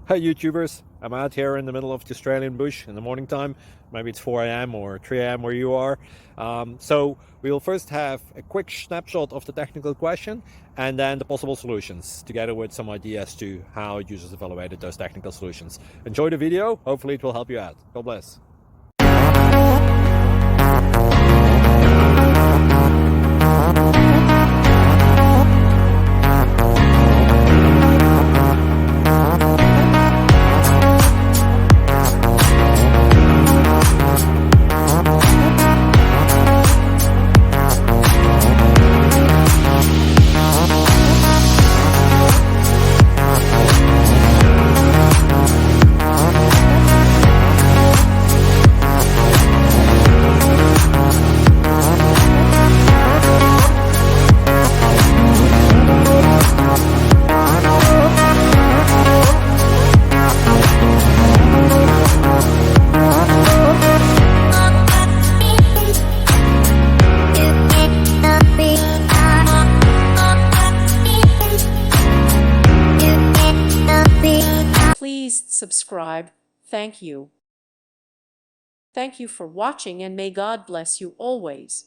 Hi YouTubers, I'm out here in the middle of the Australian bush in the morning time. Maybe it's 4 a.m. or 3 a.m. where you are. So we will first have a quick snapshot of the technical question and then the possible solutions, together with some ideas to how users evaluated those technical solutions. Enjoy the video, hopefully it will help you out. God bless. Please subscribe. Thank you. Thank you for watching, and may God bless you always.